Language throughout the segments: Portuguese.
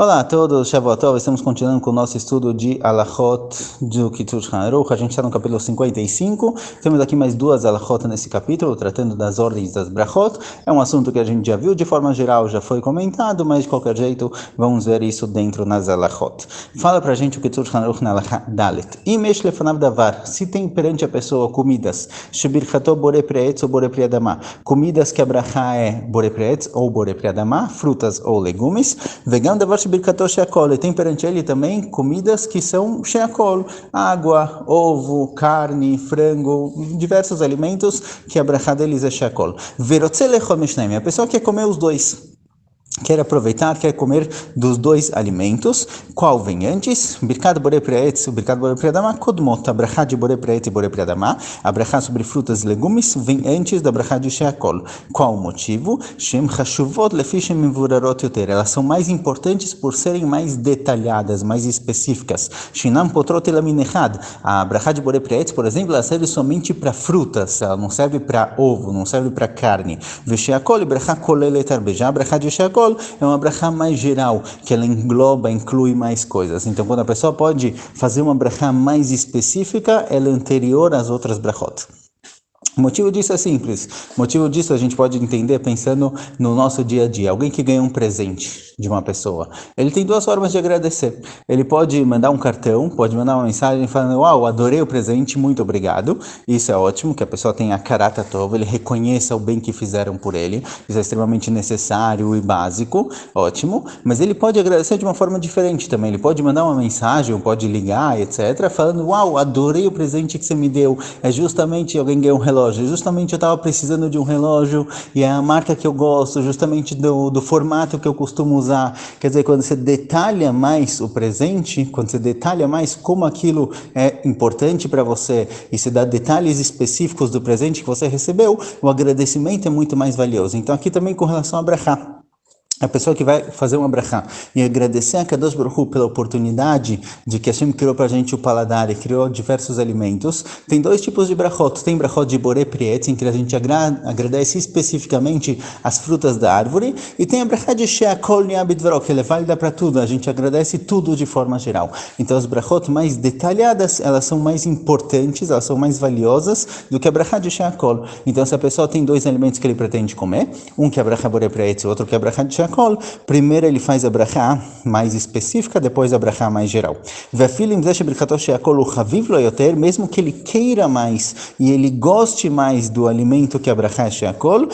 Olá a todos, Shavuot Tov. Estamos continuando com o nosso estudo de Alachot do Kitzur Shulchan Aruch. A gente está no capítulo 55, temos aqui mais duas Alachot nesse capítulo, tratando das ordens das Brachot. É um assunto que a gente já viu, de forma geral já foi comentado, mas de qualquer jeito vamos ver isso dentro nas Alachot. Fala pra gente o Kitzur Shulchan Aruch na Alachá Dalet. Imesh lefanav davar, se tem perante a pessoa comidas, shebirchato bore preetz ou bore priadamá, comidas que a brachá é bore preetz ou bore priadamá, frutas ou legumes, vegam davar birkato sheakol, e tem perante ele também comidas que são sheakol, água, ovo, carne, frango, diversos alimentos que a brachá deles é sheakol. Verotze lechol mishneim, a pessoa quer comer os dois. Quer aproveitar, quer comer dos dois alimentos. Qual vem antes? Birkat borei preetz, birkat borei priadamá, kodmot, a brachá de borei preetz e borei priadamá, a brachá sobre frutas e legumes, vem antes da brachá de sheakol. Qual o motivo? Shem chashuvot lefi shem mivurarot yoter, elas são mais importantes por serem mais detalhadas, mais específicas. Shinam potrot elamin echad, a brachá de borei preetz, por exemplo, ela serve somente para frutas, ela não serve para ovo, não serve para carne. Vesheakol e brachá kolelet arbejá, a brachá de sheakol é uma brachá mais geral, que ela engloba, inclui mais coisas. Então, quando a pessoa pode fazer uma brachá mais específica, ela é anterior às outras brachot. O motivo disso é simples. O motivo disso a gente pode entender pensando no nosso dia a dia. Alguém que ganha um presente de uma pessoa, ele tem duas formas de agradecer. Ele pode mandar um cartão, pode mandar uma mensagem falando: uau, adorei o presente, muito obrigado. Isso é ótimo, que a pessoa tenha a karata tova, ele reconheça o bem que fizeram por ele. Isso é extremamente necessário e básico, ótimo. Mas ele pode agradecer de uma forma diferente também. Ele pode mandar uma mensagem, pode ligar, etc., falando: uau, adorei o presente que você me deu. É justamente alguém ganhou um relógio. Justamente eu estava precisando de um relógio e é a marca que eu gosto, justamente do formato que eu costumo usar. Quer dizer, quando você detalha mais o presente, quando você detalha mais como aquilo é importante para você e se dá detalhes específicos do presente que você recebeu, o agradecimento é muito mais valioso. Então aqui também com relação a brachá. A pessoa que vai fazer uma brachá e agradecer a Kadosh Baruch Hu pela oportunidade de que Hashem criou para a gente o paladar e criou diversos alimentos, tem dois tipos de brachot. Tem brachot de borei prietz, em que a gente agradece especificamente as frutas da árvore, e tem a brachá de sheakol niabidvarok, que ela é válida para tudo, a gente agradece tudo de forma geral. Então as brachot mais detalhadas, elas são mais importantes, elas são mais valiosas do que a brachá de sheakol. Então se a pessoa tem dois alimentos que ele pretende comer, um que é a brachá borei prietz e outro que é a brachá de sheakol, primeiro ele faz a brachá mais específica, depois a brachá mais geral. Mesmo que ele queira mais e ele goste mais do alimento que a brachá é sheakol,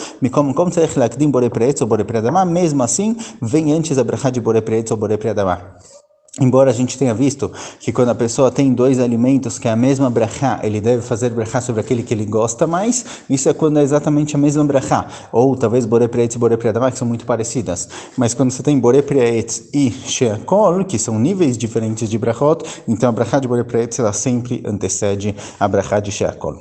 mesmo assim, vem antes a brachá de borei preetz ou borei priadamá. Embora a gente tenha visto que quando a pessoa tem dois alimentos que é a mesma brachá, ele deve fazer brachá sobre aquele que ele gosta mais, isso é quando é exatamente a mesma brachá. Ou talvez borei preetz e borei priadamá, que são muito parecidas. Mas quando você tem borei preetz e sheakol, que são níveis diferentes de brachot, então a brachá de borei preetz ela sempre antecede a brachá de sheakol.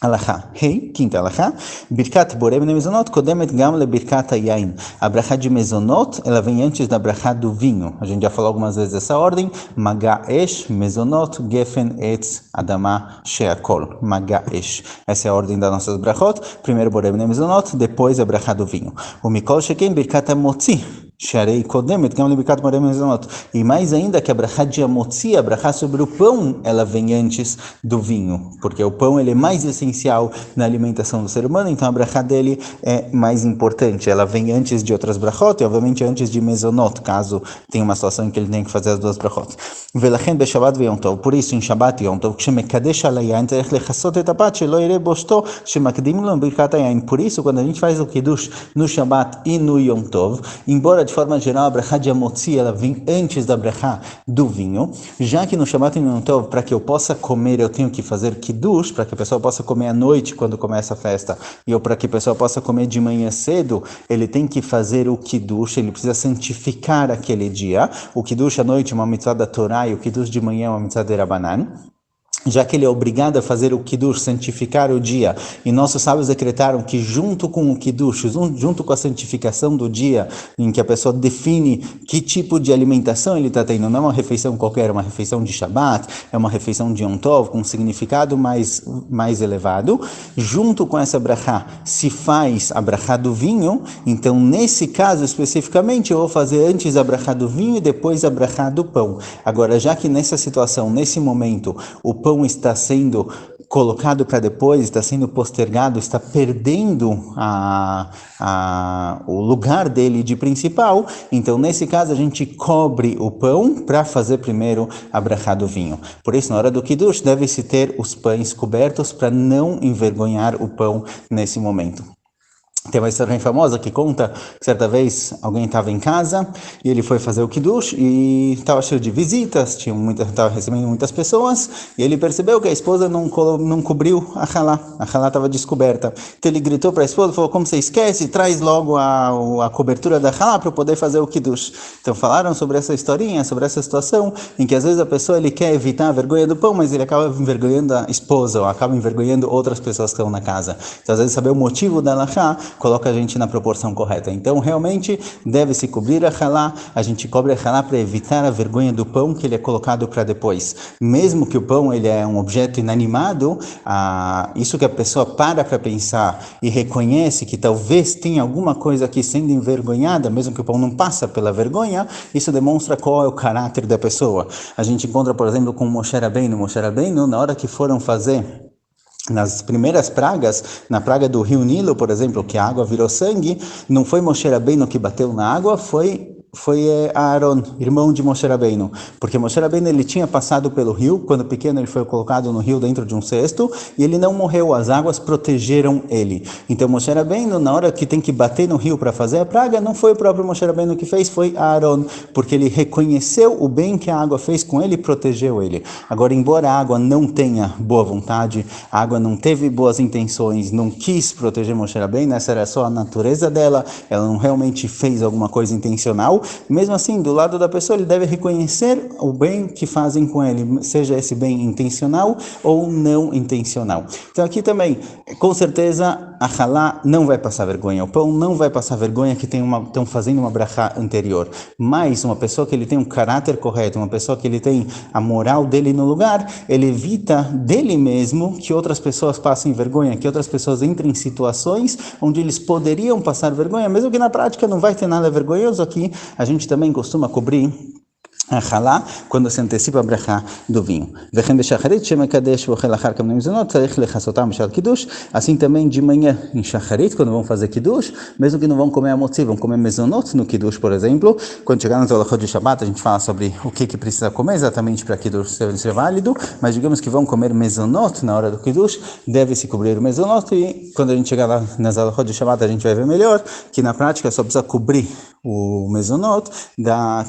Alachá, quinta alachá, birkat borei bnei mezonot kodemet gam le birkat hayain. A brachá de mezonot, ela vem antes da brachá do vinho. A gente já falou algumas vezes essa ordem: maga esh, mezonot, gefen, etz, adamá, sheakol. Maga esh. Essa é a ordem das nossas brachot. Primeiro borei bnei mezonot, depois a brachá do vinho. O mikol sheken birkat hamotzi. Sharei kodemet gam le birkat borei mezonot. E mais ainda que a brachá de hamotzi, a brachá sobre o pão, ela vem antes do vinho, porque o pão ele é mais essencial na alimentação do ser humano, então a brachá dele é mais importante. Ela vem antes de outras brachot e obviamente antes de mezonot, caso tenha uma situação em que ele tem que fazer as duas brachot. Velachem beshabat veyom tov. Por isso em Shabbat e Yom Tov, kshemekadesh al hayain tzarich lechasot et hapat shelo yireh boshto shemakdim lo birkat hayain. Por isso quando a gente faz o kiddush no Shabbat e no Yom Tov, embora de forma geral a brachá de hamotzi ela vem antes da brachá do vinho, já que no Shabbat e no Yom Tov, para que eu possa comer eu tenho que fazer kiddush, para que a pessoa possa comer à noite quando começa a festa, e ou para que a pessoa possa comer de manhã cedo, ele tem que fazer o kiddush, ele precisa santificar aquele dia. O kiddush à noite é uma mitzvah da Torá e o kiddush de manhã é uma mitzvah de Rabanan. já que ele é obrigado a fazer o Kiddush, santificar o dia, e nossos sábios decretaram que junto com o Kiddush, junto com a santificação do dia, em que a pessoa define que tipo de alimentação ele está tendo, não é uma refeição qualquer, é uma refeição de Shabbat, é uma refeição de Yom Tov, com um significado mais elevado, junto com essa brachá se faz a brachá do vinho, então nesse caso especificamente eu vou fazer antes a brachá do vinho e depois a brachá do pão. Agora, já que nessa situação, nesse momento, o pão está sendo colocado para depois, está sendo postergado, está perdendo o lugar dele de principal, então nesse caso a gente cobre o pão para fazer primeiro a brachá do vinho. Por isso, na hora do Kiddush, deve-se ter os pães cobertos para não envergonhar o pão nesse momento. Tem uma história bem famosa que conta que certa vez alguém estava em casa e ele foi fazer o Kiddush e estava cheio de visitas, estava recebendo muitas pessoas e ele percebeu que a esposa não cobriu a halá estava descoberta. Então ele gritou para a esposa, falou, como você esquece, traz logo a cobertura da halá para eu poder fazer o Kiddush. Então falaram sobre essa historinha, sobre essa situação em que às vezes a pessoa ele quer evitar a vergonha do pão, mas ele acaba envergonhando a esposa ou acaba envergonhando outras pessoas que estão na casa. Então às vezes saber o motivo da halá coloca a gente na proporção correta. Então, realmente, deve-se cobrir a halá, a gente cobre a halá para evitar a vergonha do pão que ele é colocado para depois. Mesmo que o pão ele é um objeto inanimado, isso que a pessoa para pensar e reconhece que talvez tenha alguma coisa aqui sendo envergonhada, mesmo que o pão não passa pela vergonha, isso demonstra qual é o caráter da pessoa. A gente encontra, por exemplo, com Moshe Rabbeinu, na hora que foram fazer nas primeiras pragas, na praga do rio Nilo, por exemplo, que a água virou sangue, não foi Moshe Rabbeinu que bateu na água, foi Aaron, irmão de Moshe Rabbeinu, porque Moshe Rabbeinu ele tinha passado pelo rio, quando pequeno ele foi colocado no rio dentro de um cesto, e ele não morreu, as águas protegeram ele. Então Moshe Rabbeinu, na hora que tem que bater no rio para fazer a praga, não foi o próprio Moshe Rabbeinu que fez, foi Aaron, porque ele reconheceu o bem que a água fez com ele e protegeu ele. Agora, embora a água não tenha boa vontade, a água não teve boas intenções, não quis proteger Moshe Rabbeinu, essa era só a natureza dela, ela não realmente fez alguma coisa intencional. Mesmo assim, do lado da pessoa, ele deve reconhecer o bem que fazem com ele, seja esse bem intencional ou não intencional. Então aqui também, com certeza, a halá não vai passar vergonha, o pão não vai passar vergonha que estão fazendo uma brachá anterior. Mas uma pessoa que ele tem um caráter correto, uma pessoa que ele tem a moral dele no lugar, ele evita dele mesmo que outras pessoas passem vergonha, que outras pessoas entrem em situações onde eles poderiam passar vergonha, mesmo que na prática não vai ter nada vergonhoso aqui. A gente também costuma cobrir a halá quando se antecipa a brachá do vinho. Assim também de manhã em shacharit, quando vão fazer kiddush, mesmo que não vão comer amotzi, vão comer mezonot no kiddush, por exemplo. Quando chegar nas alachot de Shabbat, a gente fala sobre o que precisa comer exatamente para kiddush ser válido, mas digamos que vão comer mezonot na hora do kiddush, deve-se cobrir o mezonot, e quando a gente chegar lá nas alachot de Shabbat, a gente vai ver melhor que na prática só precisa cobrir o mezonot,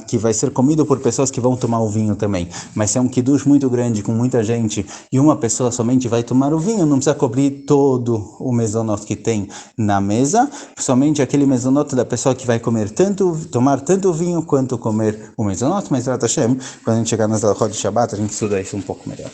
que vai ser comido por pessoas que vão tomar o vinho também. Mas se é um kiddush muito grande, com muita gente, e uma pessoa somente vai tomar o vinho, não precisa cobrir todo o mezonot que tem na mesa, somente aquele mezonot da pessoa que vai tomar tanto vinho quanto comer o mezonot. Mas, Hashem, quando a gente chegar nas alachot de Shabbat, a gente estuda isso um pouco melhor.